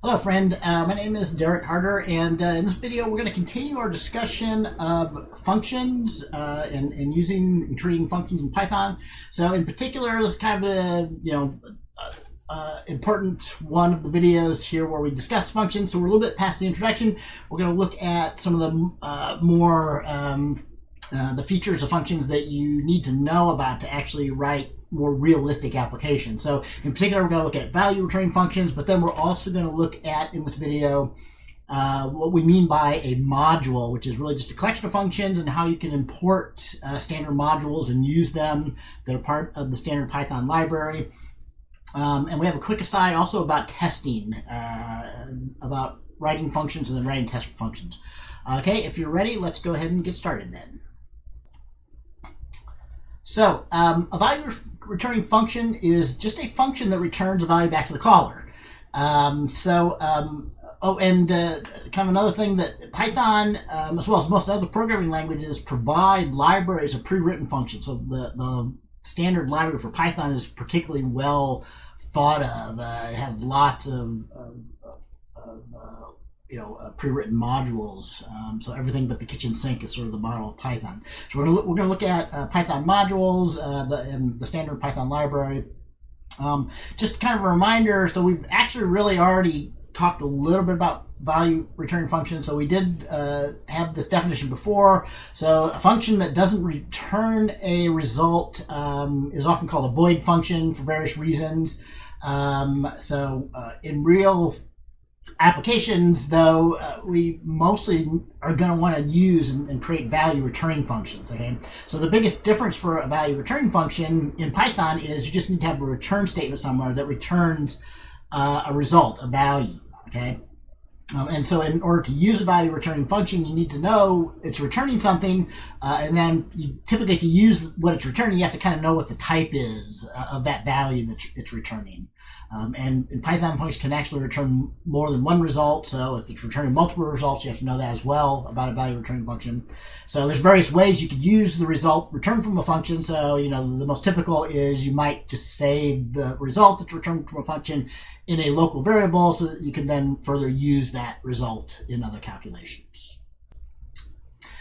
Hello friend, my name is Derek Harder, and in this video we're going to continue our discussion of functions and using and treating functions in Python. So in particular, this is kind of a important one of the videos here where we discuss functions. So we're a little bit past the introduction. We're going to look at some of the more the features of functions that you need to know about to actually write more realistic applications. So in particular, we're going to look at value returning functions, but then we're also going to look at, in this video, what we mean by a module, which is really just a collection of functions, and how you can import standard modules and use them. They're part of the standard Python library. And we have a quick aside also about testing, about writing functions and then writing test functions. Okay, if you're ready, let's go ahead and get started then. So a value returning function is just a function that returns a value back to the caller. Kind of another thing that Python, as well as most other programming languages, provide libraries of pre-written functions. So the standard library for Python is particularly well thought of. It has lots of pre-written modules. So everything but the kitchen sink is sort of the model of Python. So we're going to look at Python modules and the standard Python library. Just kind of a reminder. So we've actually really already talked a little bit about value returning functions. So we did have this definition before. So a function that doesn't return a result is often called a void function for various reasons. In real applications, though, we mostly are going to want to use and create value returning functions. Okay, so the biggest difference for a value returning function in Python is you just need to have a return statement somewhere that returns a result, a value. Okay, and so in order to use a value returning function, you need to know it's returning something, and then you typically, to use what it's returning, you have to kind of know what the type is of that value that it's returning. And in Python, functions can actually return more than one result. So if it's returning multiple results, you have to know that as well about a value returning function. So there's various ways you could use the result returned from a function. So, the most typical is you might just save the result that's returned from a function in a local variable so that you can then further use that result in other calculations.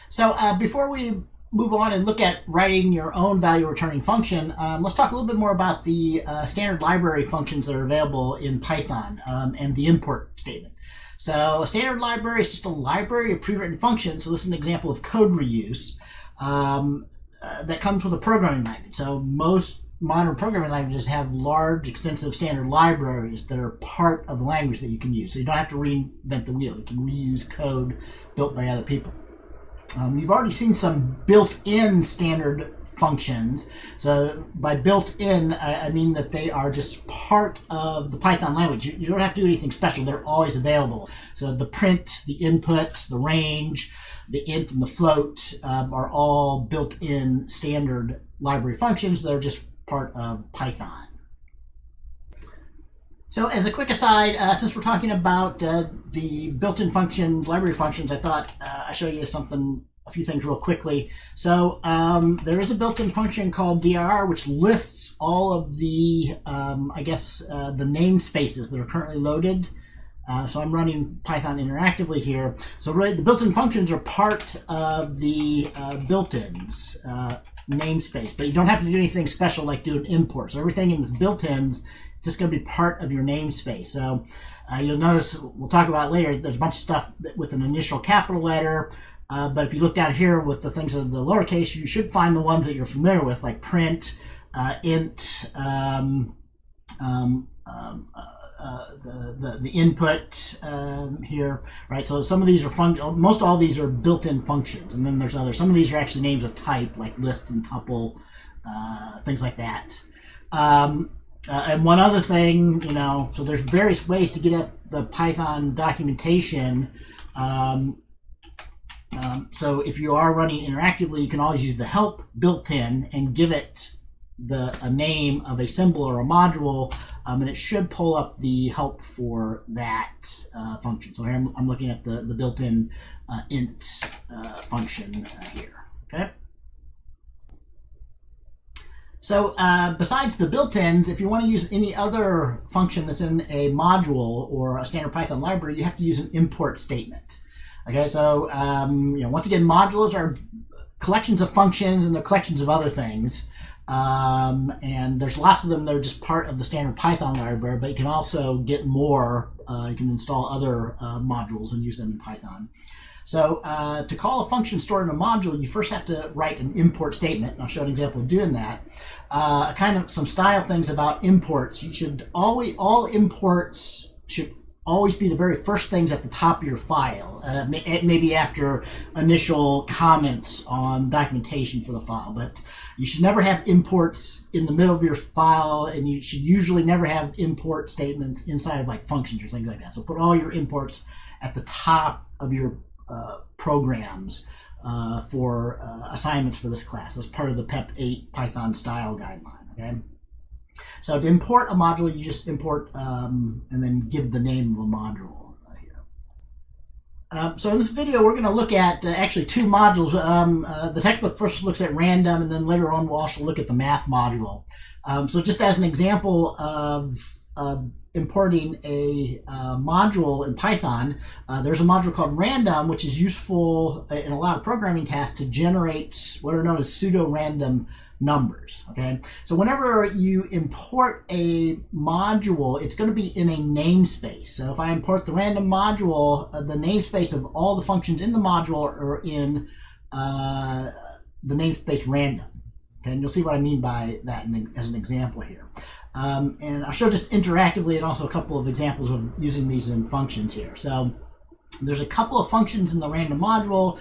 So before we move on and look at writing your own value returning function, let's talk a little bit more about the standard library functions that are available in Python and the import statement. So a standard library is just a library of pre-written functions. So this is an example of code reuse that comes with a programming language. So most modern programming languages have large, extensive standard libraries that are part of the language that you can use. So you don't have to reinvent the wheel. You can reuse code built by other people. You've already seen some built-in standard functions. So by built-in, I mean that they are just part of the Python language. You don't have to do anything special. They're always available. So the print, the input, the range, the int, and the float are all built-in standard library functions that are just part of Python. So as a quick aside, since we're talking about the built-in functions, library functions, I thought I'd show you a few things real quickly. So there is a built-in function called dir, which lists all of the, the namespaces that are currently loaded. So I'm running Python interactively here. So really, the built-in functions are part of the built-ins namespace, but you don't have to do anything special like do an import. So everything in the built-ins just going to be part of your namespace. So you'll notice, we'll talk about it later, there's a bunch of stuff with an initial capital letter, but if you look down here with the things in the lowercase, you should find the ones that you're familiar with, like print, int, the input here, right? So some of these are most all these are built-in functions, and then there's others. Some of these are actually names of type, like list and tuple, things like that. And one other thing, so there's various ways to get at the Python documentation. So if you are running interactively, you can always use the help built-in and give it a name of a symbol or a module, and it should pull up the help for that function. So here I'm looking at the built-in int function here. Okay. So besides the built-ins, if you want to use any other function that's in a module or a standard Python library, you have to use an import statement. Okay, so once again, modules are collections of functions and they're collections of other things. And there's lots of them that are just part of the standard Python library, but you can also get more. You can install other modules and use them in Python. So to call a function stored in a module, you first have to write an import statement, and I'll show an example of doing that. Kind of some style things about imports. You should always, all imports should always be the very first things at the top of your file, maybe after initial comments on documentation for the file, but you should never have imports in the middle of your file, and you should usually never have import statements inside of like functions or things like that. So put all your imports at the top of your programs for assignments for this class. That's part of the PEP 8 Python style guideline. Okay. So to import a module, you just import and then give the name of a module here. So in this video, we're going to look at actually two modules. The textbook first looks at random, and then later on we'll also look at the math module. So just as an example of importing a module in Python, there's a module called random, which is useful in a lot of programming tasks to generate what are known as pseudo-random numbers. Okay, so whenever you import a module, it's going to be in a namespace. So if I import the random module, the namespace of all the functions in the module are in the namespace random. Okay, and you'll see what I mean by that as an example here. And I'll show just interactively and also a couple of examples of using these in functions here. So there's a couple of functions in the random module.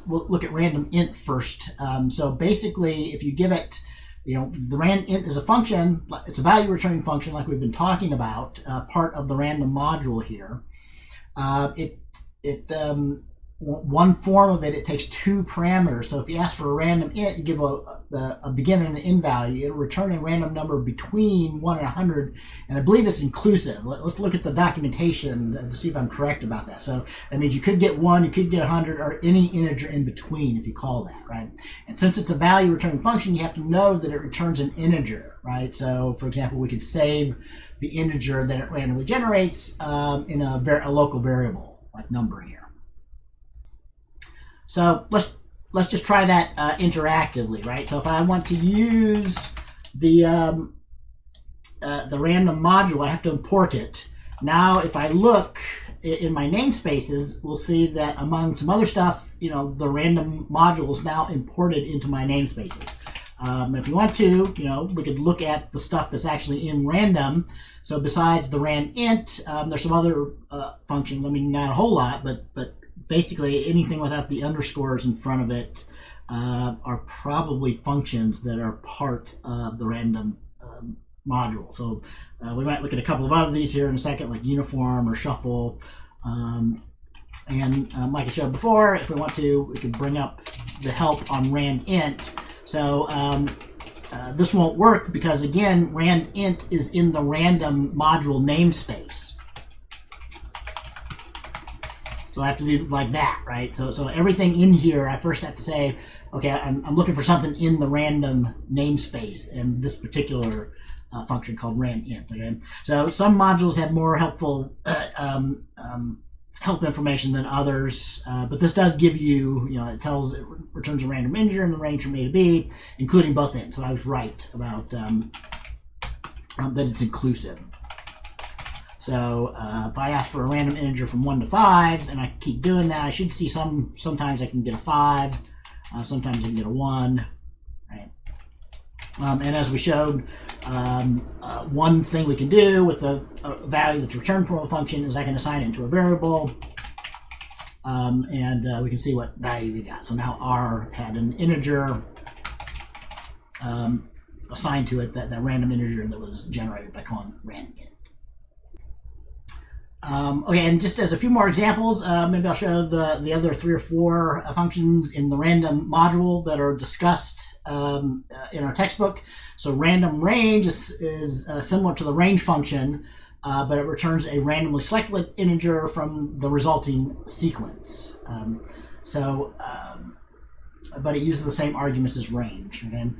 We'll look at random int first. So basically, if you give it, the rand int is a function. It's a value returning function like we've been talking about, part of the random module here. One form of it takes two parameters. So if you ask for a random int, you give a begin and an end value. It'll return a random number between 1 and 100, and I believe it's inclusive. Let's look at the documentation to see if I'm correct about that. So that means you could get 1, you could get 100, or any integer in between if you call that, right? And since it's a value returning function, you have to know that it returns an integer, right? So for example, we could save the integer that it randomly generates in a local variable, like number here. So let's just try that interactively, right? So if I want to use the random module, I have to import it. Now, if I look in my namespaces, we'll see that among some other stuff, the random module is now imported into my namespaces. If you want to, we could look at the stuff that's actually in random. So besides the rand int, there's some other functions. I mean, not a whole lot, but basically anything without the underscores in front of it are probably functions that are part of the random module. So we might look at a couple of other these here in a second, like uniform or shuffle. And like I showed before, if we want to, we could bring up the help on rand int. So this won't work because, again, rand int is in the random module namespace. So I have to do like that, right? So everything in here, I first have to say, okay, I'm looking for something in the random namespace, and this particular function called rand int. Okay, so some modules have more helpful help information than others, but this does give you, it returns a random integer in the range from A to B, including both ends. So I was right about that it's inclusive. So if I ask for a random integer from 1 to 5, and I keep doing that, I should see sometimes I can get a 5, sometimes I can get a 1, right? And as we showed, one thing we can do with a value that's returned from a function is I can assign it to a variable, and we can see what value we got. So now R had an integer assigned to it, that random integer that was generated by calling rand int. Okay, and just as a few more examples, maybe I'll show the other 3 or 4 functions in the random module that are discussed in our textbook. So random range is similar to the range function, but it returns a randomly selected integer from the resulting sequence. but it uses the same arguments as range. Okay?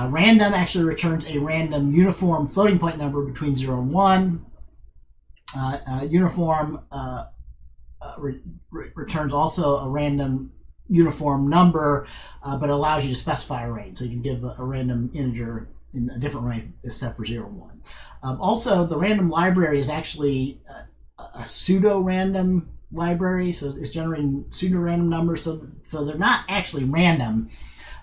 Random actually returns a random uniform floating point number between 0 and 1. Uniform returns also a random uniform number, but allows you to specify a range. So you can give a random integer in a different range except for 0 and 1. Also, the random library is actually a pseudo-random library, so it's generating pseudo-random numbers, so they're not actually random.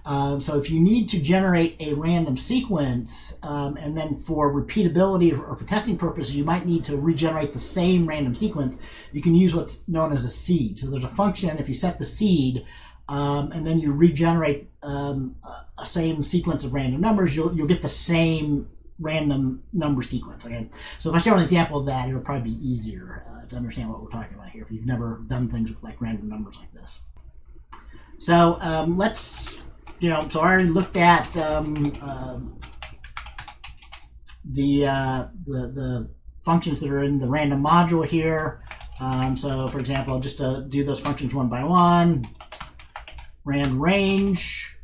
So if you need to generate a random sequence, and then for repeatability or for testing purposes, you might need to regenerate the same random sequence, you can use what's known as a seed. So there's a function, if you set the seed, and then you regenerate a same sequence of random numbers, you'll get the same random number sequence. Okay, so if I show an example of that, it'll probably be easier to understand what we're talking about here if you've never done things with like random numbers like this. So let's, so I already looked at the functions that are in the random module here. So for example, just to do those functions one by one, rand range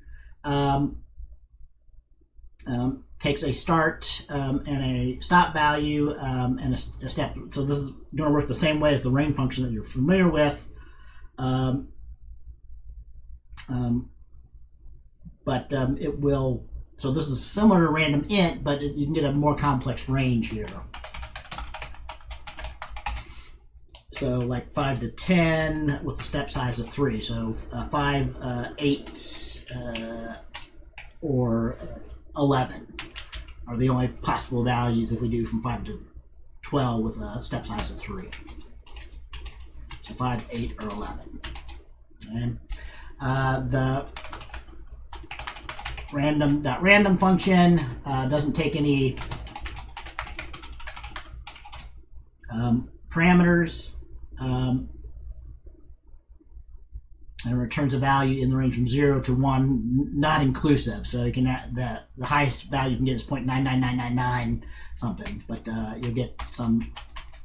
takes a start and a stop value and a step. So this is going to work the same way as the range function that you're familiar with. But it will, so this is similar to random int, but you can get a more complex range here. So like 5 to 10 with a step size of 3. So 5, 8, or 11 are the only possible values if we do from 5 to 12 with a step size of 3. So 5, 8, or 11. Okay. The random function doesn't take any parameters, and returns a value in the range from 0 to 1, not inclusive. So you can the highest value you can get is 0.99999 something, but you'll get some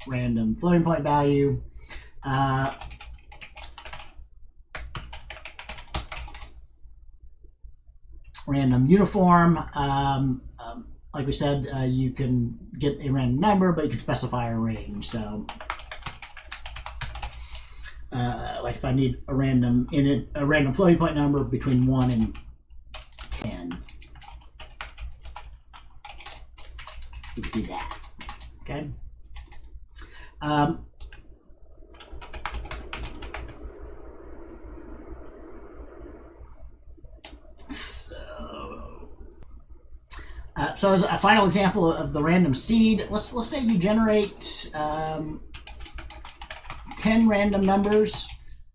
random floating point value. Random uniform, like we said, you can get a random number, but you can specify a range. So like if I need a random floating point number between 1 and 10, we can do that. Okay. So as a final example of the random seed, let's say you generate 10 random numbers.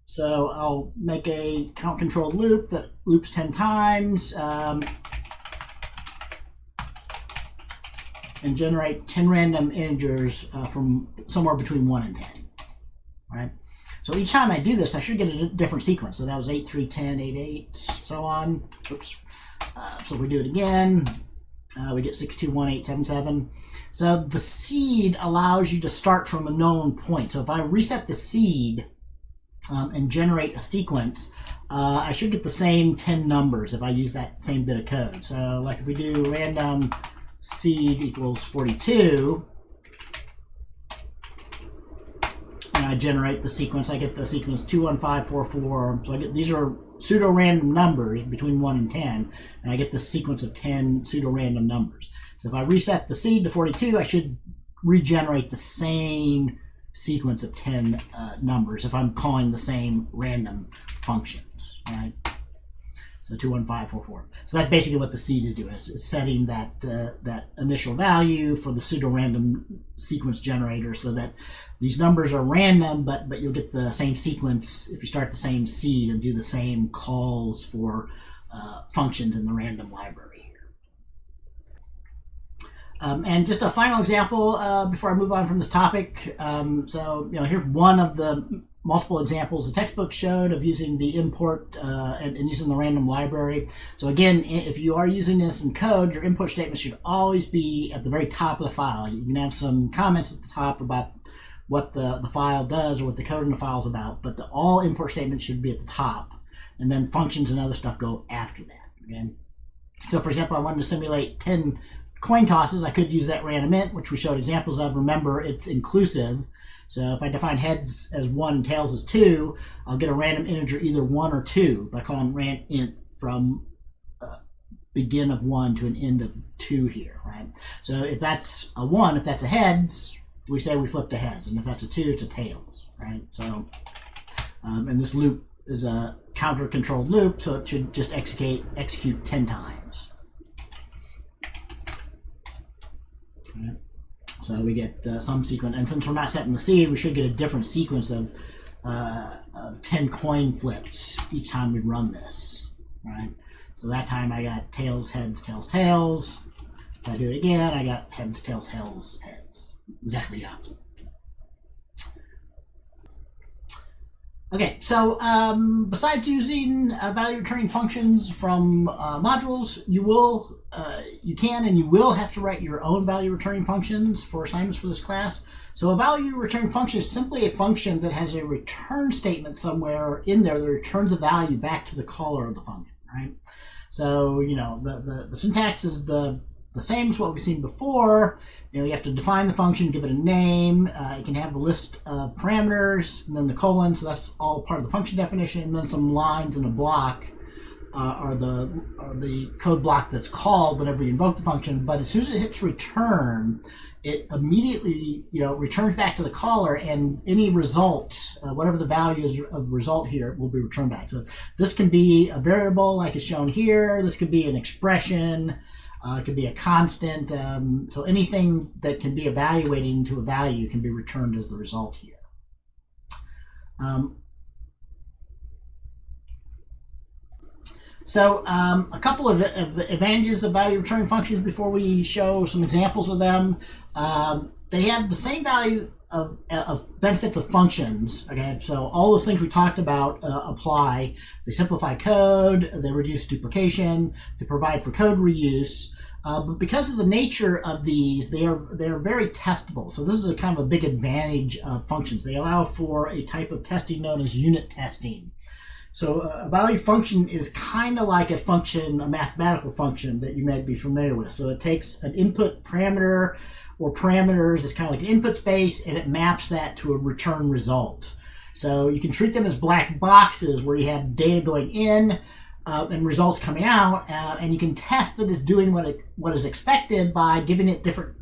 So I'll make a count controlled loop that loops 10 times and generate 10 random integers from somewhere between 1 and 10. Right? So each time I do this, I should get a different sequence. So that was 8, 3, 10, 8, 8, so on. Oops. So if we do it again, we get 6, 2, 1, 8, 7, 7. So the seed allows you to start from a known point. So if I reset the seed and generate a sequence, I should get the same 10 numbers if I use that same bit of code. So like if we do random seed equals 42, and I generate the sequence, I get the sequence 21544. So I get, these are pseudo-random numbers between 1 and 10, and I get the sequence of 10 pseudo-random numbers. So if I reset the seed to 42, I should regenerate the same sequence of 10 numbers if I'm calling the same random functions, right? So 21544. So that's basically what the seed is doing. It's setting that that initial value for the pseudo-random sequence generator so that these numbers are random, but you'll get the same sequence if you start the same seed and do the same calls for functions in the random library here. And just a final example before I move on from this topic. So here's one of the multiple examples the textbook showed of using the import and using the random library. So again, if you are using this in code, your import statement should always be at the very top of the file. You can have some comments at the top about what the file does or what the code in the file is about, but all import statements should be at the top. and then functions and other stuff go after that. Okay? So for example, I wanted to simulate 10 coin tosses. I could use that random int, which we showed examples of. Remember, it's inclusive. So if I define heads as 1 and tails as 2, I'll get a random integer either 1 or 2 by calling rand int from begin of 1 to an end of 2 here, right? So if that's a 1, if that's a heads, we say we flip to heads, and if that's a 2, it's a tails, right? So, and this loop is a counter-controlled loop, so it should just execute 10 times. Right. So we get some sequence, and since we're not setting the seed, we should get a different sequence of 10 coin flips each time we run this, right? So that time I got tails, heads, tails, tails. If I do it again, I got heads, tails, tails, heads. Exactly the opposite. Okay, so besides using value returning functions from modules, you can and you will have to write your own value returning functions for assignments for this class. So a value returning function is simply a function that has a return statement somewhere in there that returns a value back to the caller of the function, right? So, you know, the syntax is the same as what we've seen before. You know, you have to define the function, give it a name. It can have a list of parameters, and then the colon, so that's all part of the function definition, and then some lines in a block are the code block that's called whenever you invoke the function. But as soon as it hits return, it immediately, you know, returns back to the caller, and any result, whatever the value is of result here, will be returned back. So this can be a variable like is shown here. This could be an expression. It could be a constant. So anything that can be evaluated into a value can be returned as the result here. So a couple of advantages of value returning functions before we show some examples of them. They have the same value of benefits of functions. Okay, so all those things we talked about apply. They simplify code, they reduce duplication, they provide for code reuse. But because of the nature of these, they are very testable. So this is a kind of a big advantage of functions. They allow for a type of testing known as unit testing. So a value function is kind of like a function, a mathematical function that you might be familiar with. So it takes an input parameter or parameters, it's kind of like an input space, and it maps that to a return result. So you can treat them as black boxes where you have data going in and results coming out, and you can test that it's doing what is expected by giving it different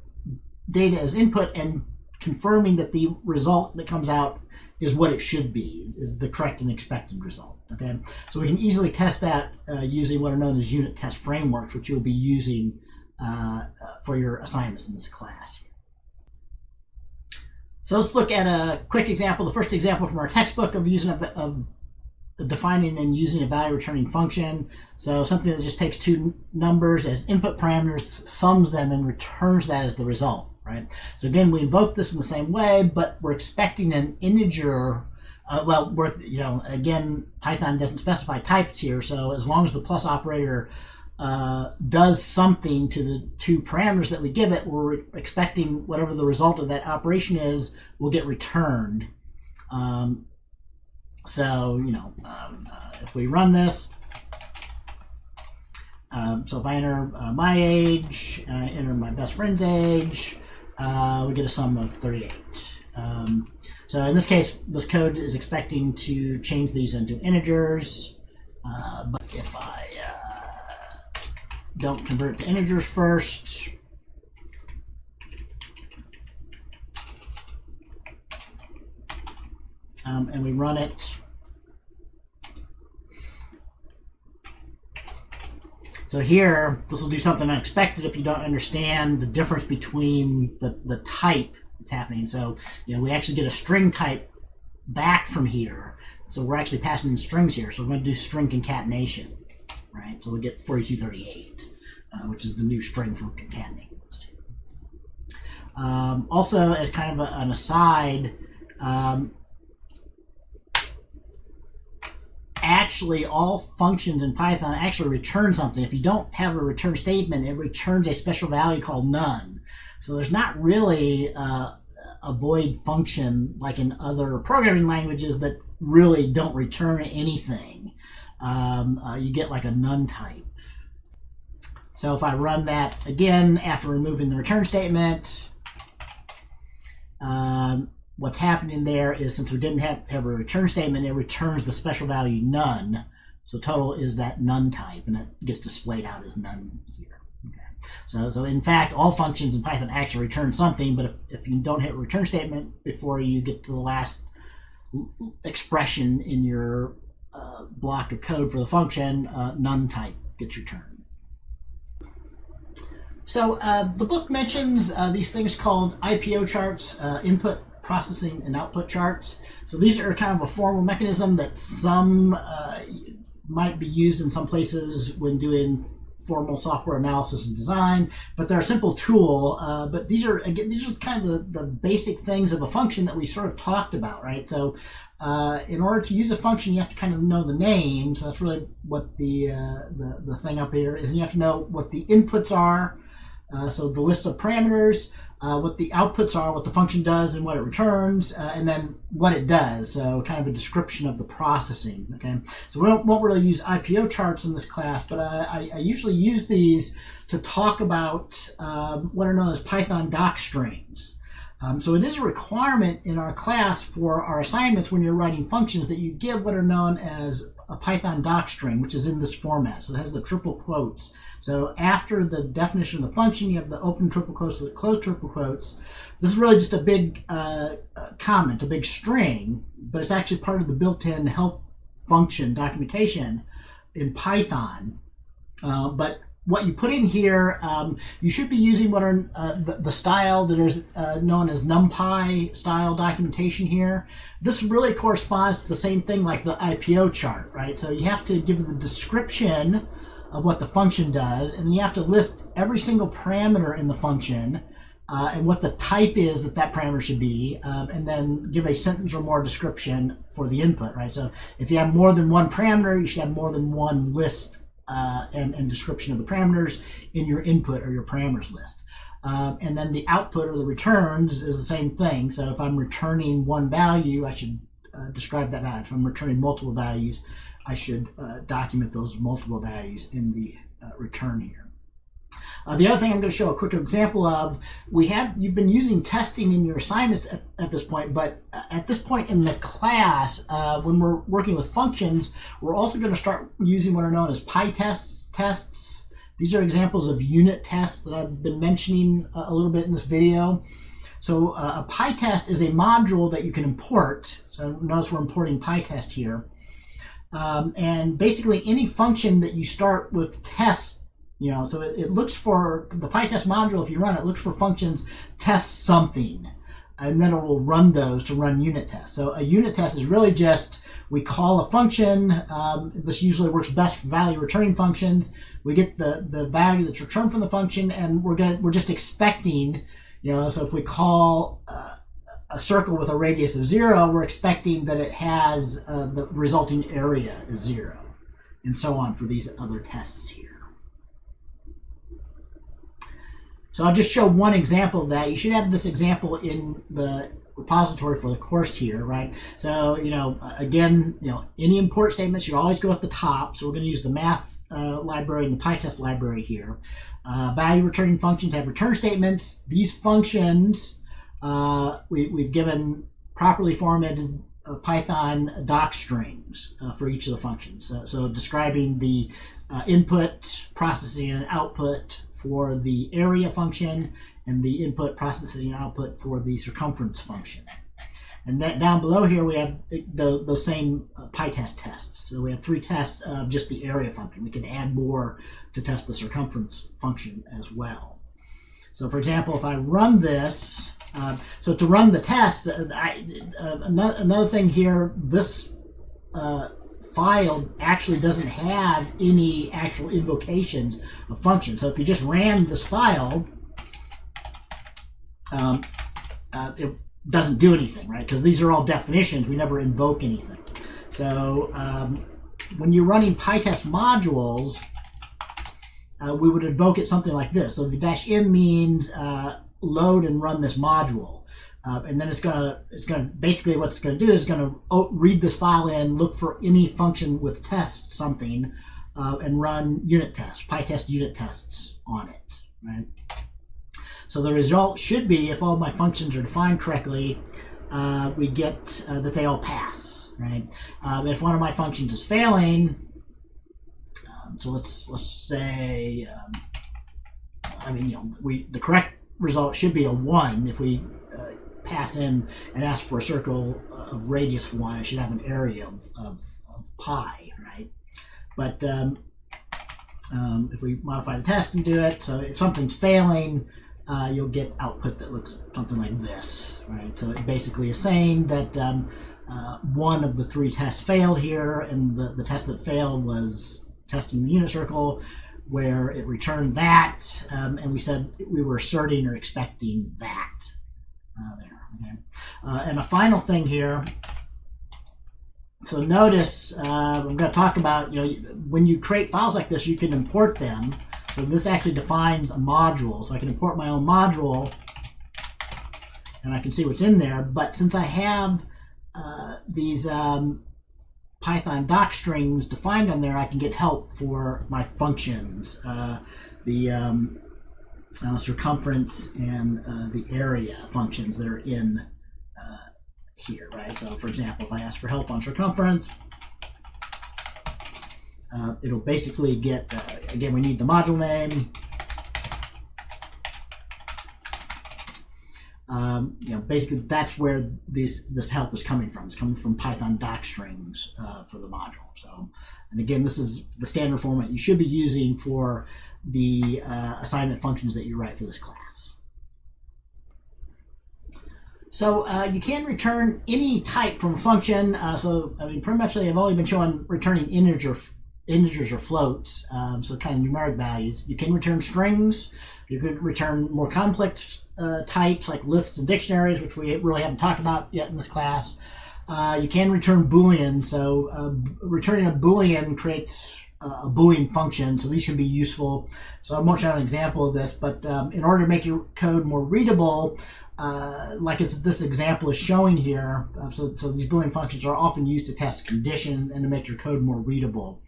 data as input and confirming that the result that comes out is what it should be, is the correct and expected result. Okay, so we can easily test that using what are known as unit test frameworks, which you'll be using for your assignments in this class. So let's look at a quick example, the first example from our textbook of using of defining and using a value returning function. So something that just takes two numbers as input parameters, sums them, and returns that as the result. Right. So again, we invoke this in the same way, but we're expecting an integer. Again, Python doesn't specify types here, so as long as the plus operator does something to the two parameters that we give it, we're expecting whatever the result of that operation is will get returned. If we run this, so if I enter my age, and I enter my best friend's age, we get a sum of 38. So in this case, this code is expecting to change these into integers, but if I don't convert to integers first, and we run it, so here, this will do something unexpected if you don't understand the difference between the type that's happening. So, we actually get a string type back from here. So we're actually passing in strings here. So we're going to do string concatenation, right? So we get 4238, which is the new string from concatenating those two. Also, as kind of an aside, actually all functions in Python actually return something. If you don't have a return statement, it returns a special value called none. So there's not really a void function like in other programming languages that really don't return anything. you get like a none type. So if I run that again after removing the return statement, what's happening there is, since we didn't have a return statement, it returns the special value none. So total is that none type, and it gets displayed out as none here. Okay. So in fact, all functions in Python actually return something, but if you don't hit a return statement before you get to the last expression in your block of code for the function, none type gets returned. So the book mentions these things called IPO charts, input, processing, and output charts. So these are kind of a formal mechanism that some might be used in some places when doing formal software analysis and design, but they're a simple tool. But these are kind of the basic things of a function that we sort of talked about, right? So in order to use a function, you have to kind of know the name. So that's really what the thing up here is. And you have to know what the inputs are. So the list of parameters, what the outputs are, what the function does and what it returns, and then what it does. So kind of a description of the processing. Okay, so we won't really use IPO charts in this class, but I usually use these to talk about what are known as Python docstrings. So it is a requirement in our class for our assignments when you're writing functions that you give what are known as a Python docstring, which is in this format. So it has the triple quotes. So after the definition of the function, you have the open triple quotes, the closed triple quotes. This is really just a big comment, a big string, but it's actually part of the built-in help function documentation in Python. But what you put in here, you should be using what are the style that is known as NumPy style documentation here. This really corresponds to the same thing like the IPO chart, right? So you have to give the description of what the function does, and you have to list every single parameter in the function and what the type is that parameter should be, and then give a sentence or more description for the input, right? So if you have more than one parameter, you should have more than one list and description of the parameters in your input or your parameters list. And then the output or the returns is the same thing. So if I'm returning one value, I should describe that value. If I'm returning multiple values, I should document those multiple values in the return here. The other thing I'm going to show a quick example of, you've been using testing in your assignments at this point, but at this point in the class, when we're working with functions, we're also going to start using what are known as pytest tests. These are examples of unit tests that I've been mentioning a little bit in this video. So a pytest is a module that you can import. So notice we're importing pytest here. And basically any function that you start with test, so it looks for the pytest module. If you run it, looks for functions test something, and then it will run those to run unit tests. So a unit test is really just, we call a function. This usually works best for value returning functions. We get the value that's returned from the function, and we're just expecting, so if we call a circle with a radius of 0, we're expecting that it has the resulting area is 0, and so on for these other tests here. So I'll just show one example of that. You should have this example in the repository for the course here, right? So, again, any import statements, you always go at the top. So we're going to use the math library and the pytest library here. Value returning functions have return statements. These functions, we've given properly formatted Python docstrings for each of the functions. So describing the input, processing, and output for the area function, and the input, processing, and output for the circumference function. And that down below here we have those same pytest tests. So we have 3 tests of just the area function. We can add more to test the circumference function as well. So for example, if I run this, so to run the test, another thing here, this file actually doesn't have any actual invocations of functions. So if you just ran this file, it doesn't do anything, right? Because these are all definitions. We never invoke anything. So when you're running pytest modules, we would invoke it something like this. So the -m means load and run this module. And then it's gonna basically what it's gonna do is gonna read this file in, look for any function with test something, and run unit tests, pytest unit tests on it, right? So the result should be, if all my functions are defined correctly, we get that they all pass, right? If one of my functions is failing, so let's say, the correct result should be a 1. If we pass in and ask for a circle of radius 1, it should have an area of pi, right? But if we modify the test and do it, so if something's failing, you'll get output that looks something like this, right? So it basically is saying that one of the 3 tests failed here, and the test that failed was testing the unit circle, where it returned that, and we said we were asserting or expecting that there. Okay. And a final thing here. So notice I'm going to talk about, when you create files like this, you can import them. So this actually defines a module. So I can import my own module, and I can see what's in there. But since I have these Python docstrings defined on there, I can get help for my functions, the circumference and the area functions that are in here, right? So for example, if I ask for help on circumference, it'll basically get, again, we need the module name. Basically that's where this help is coming from. It's coming from Python docstrings for the module. So, and again, this is the standard format you should be using for the assignment functions that you write for this class. So you can return any type from a function. Pretty much I've only been showing returning integers or floats, so kind of numeric values. You can return strings. You could return more complex types like lists and dictionaries, which we really haven't talked about yet in this class. You can return Boolean. So returning a Boolean creates a Boolean function. So these can be useful. So I won't show an example of this, but in order to make your code more readable, like this example is showing here, so these Boolean functions are often used to test conditions and to make your code more readable.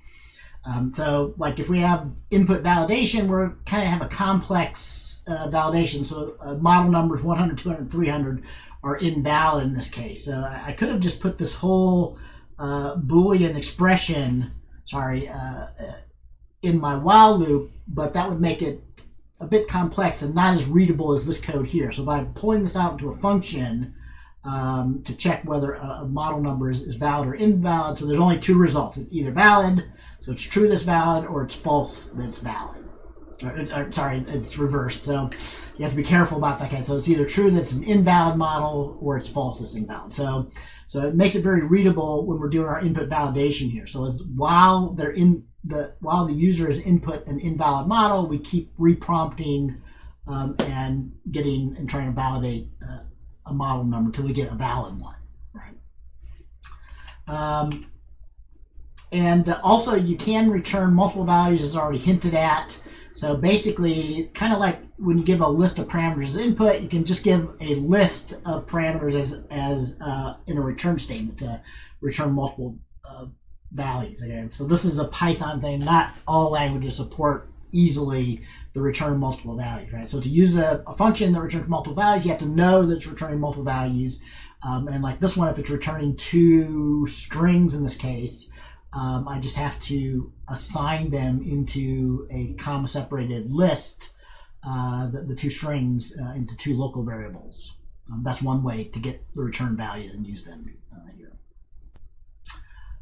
So like if we have input validation, we're kind of have a complex validation. So model numbers 100, 200, 300 are invalid in this case. So I could have just put this whole Boolean expression, in my while loop, but that would make it a bit complex and not as readable as this code here. So by pulling this out into a function to check whether a model number is valid or invalid, so there's only 2 results. It's either valid, so it's true that's valid, or it's false that's valid. It's reversed. So you have to be careful about that kind. So it's either true that's an invalid model, or it's false that's invalid. So it makes it very readable when we're doing our input validation here. So while the user is input an invalid model, we keep reprompting and trying to validate a model number until we get a valid one, right? And also you can return multiple values, as already hinted at. So basically, kind of like when you give a list of parameters as input, you can just give a list of parameters as in a return statement to return multiple values. Okay, so this is a Python thing. Not all languages support easily the return multiple values, right? So to use a function that returns multiple values, you have to know that it's returning multiple values. And like this one, if it's returning 2 strings in this case, I just have to assign them into a comma-separated list, the 2 strings into 2 local variables. That's one way to get the return value and use them here.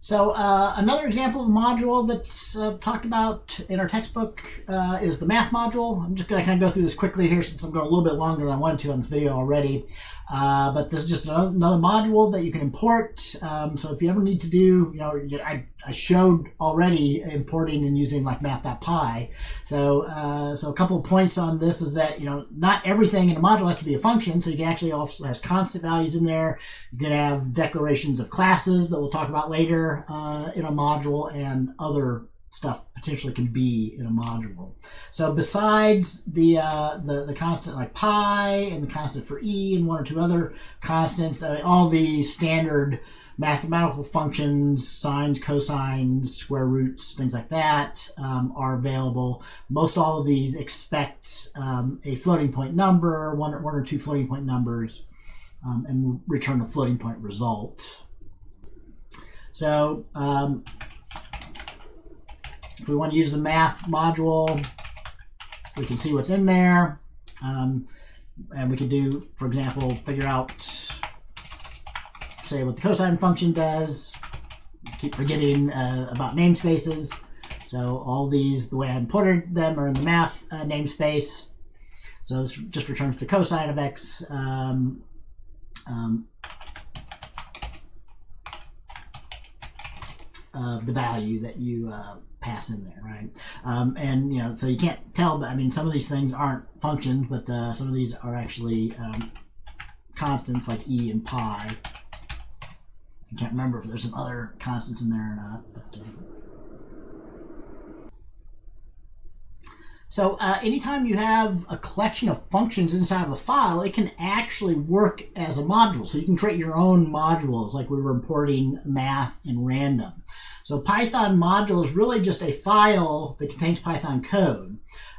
So another example of a module that's talked about in our textbook is the math module. I'm just going to kind of go through this quickly here since I'm going a little bit longer than I wanted to on this video already. But this is just another module that you can import. So if you ever need to do, I showed already importing and using like math.py. So a couple of points on this is that, not everything in a module has to be a function. So you can actually also have constant values in there. You can have declarations of classes that we'll talk about later in a module, and other stuff potentially can be in a module. So besides the constant like pi and the constant for e and one or two other constants, all the standard mathematical functions, sines, cosines, square roots, things like that are available. Most all of these expect a floating point number, one or two floating point numbers, and return a floating point result. So if we want to use the math module, we can see what's in there. And we can do, for example, figure out, say, what the cosine function does. Keep forgetting about namespaces. So all these, the way I imported them, are in the math namespace. So this just returns the cosine of x. The value that you pass in there, right? And you know, so you can't tell, but I mean, some of these things aren't functions, but some of these are actually constants like e and pi. I can't remember if there's some other constants in there or not. So anytime you have a collection of functions inside of a file, it can actually work as a module. So you can create your own modules, like we were importing math and random. So Python module is really just a file that contains Python code.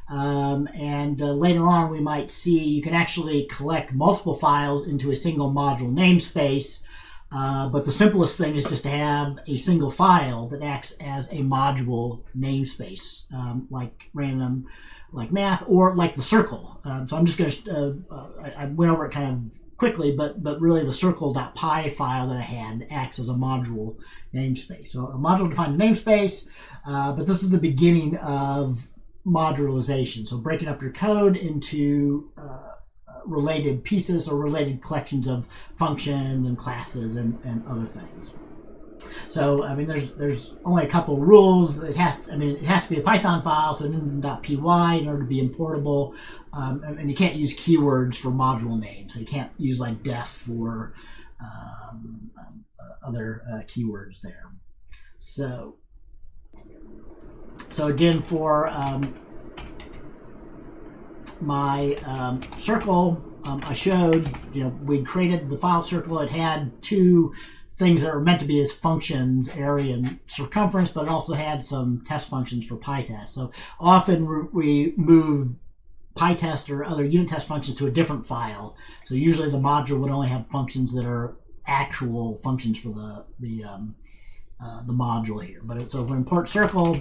Later on, we might see you can actually collect multiple files into a single module namespace. But the simplest thing is just to have a single file that acts as a module namespace, like random, like math, or like the circle. So I'm just going to, I went over it kind of quickly, but really the circle.py file that I had acts as a module namespace. So a module defined namespace, but this is the beginning of modularization. So breaking up your code into related pieces or related collections of functions and classes and other things. So I mean, there's only a couple of rules. It has to be a Python file, so .py in order to be importable, and you can't use keywords for module names. So you can't use like def or other keywords there. So again, for my circle, I showed, you know, we created the file circle. It had two things that were meant to be as functions, area and circumference, but it also had some test functions for pytest. So often we move pytest or other unit test functions to a different file. So usually the module would only have functions that are actual functions for the module here. But so if we import circle,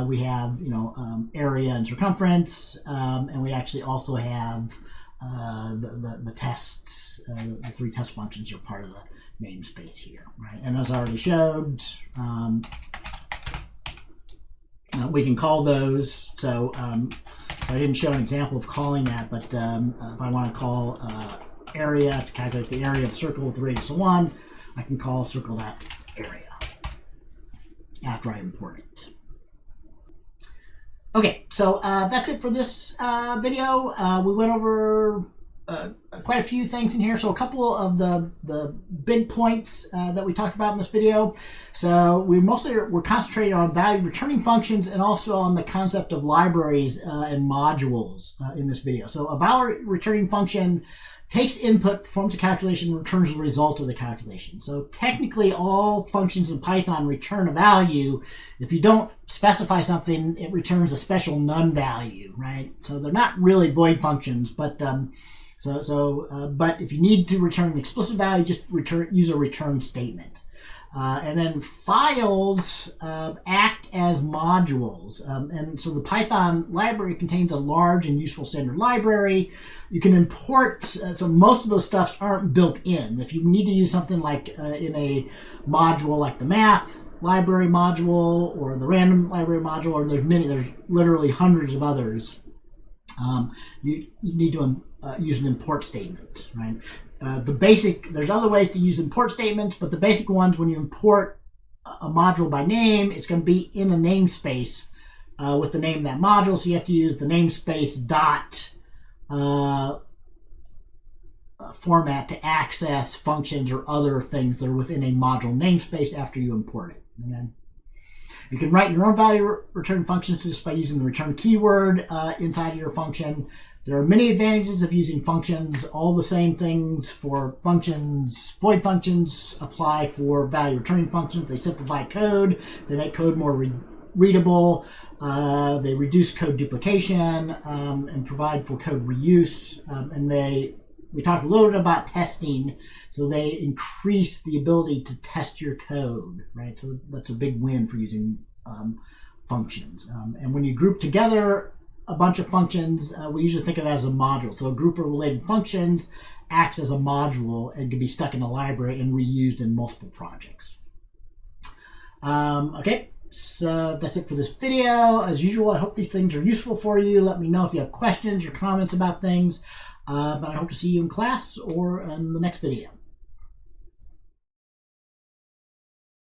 we have, you know, area and circumference, and we actually also have the tests. The three test functions are part of the namespace here, right? And as I already showed, we can call those. So I didn't show an example of calling that, but if I want to call area to calculate the area of the circle with the radius of 1, I can call circle.area after I import it. Okay, so that's it for this video. We went over quite a few things in here. So a couple of the big points that we talked about in this video. So we're concentrating on value returning functions and also on the concept of libraries and modules in this video. So a value returning function takes input, performs a calculation, returns the result of the calculation. So technically all functions in Python return a value. If you don't specify something, it returns a special none value, right? So they're not really void functions, but but if you need to return an explicit value, just use a return statement. And then files act as modules. And so the Python library contains a large and useful standard library. You can import, so most of those stuffs aren't built in. If you need to use something like in a module like the math library module or the random library module, or there's literally hundreds of others, you need to use an import statement, right? There's other ways to use import statements, but the basic ones, when you import a module by name, it's going to be in a namespace with the name of that module. So you have to use the namespace dot format to access functions or other things that are within a module namespace after you import it. Okay? You can write your own value return functions just by using the return keyword inside of your function. There are many advantages of using functions. All the same things for functions, void functions apply for value returning functions. They simplify code. They make code more readable. They reduce code duplication and provide for code reuse. And we talked a little bit about testing. So they increase the ability to test your code, right? So that's a big win for using functions. And when you group together a bunch of functions, we usually think of it as a module. So a group of related functions acts as a module and can be stuck in a library and reused in multiple projects. Okay, so that's it for this video. As usual, I hope these things are useful for you. Let me know if you have questions or comments about things. But I hope to see you in class or in the next video.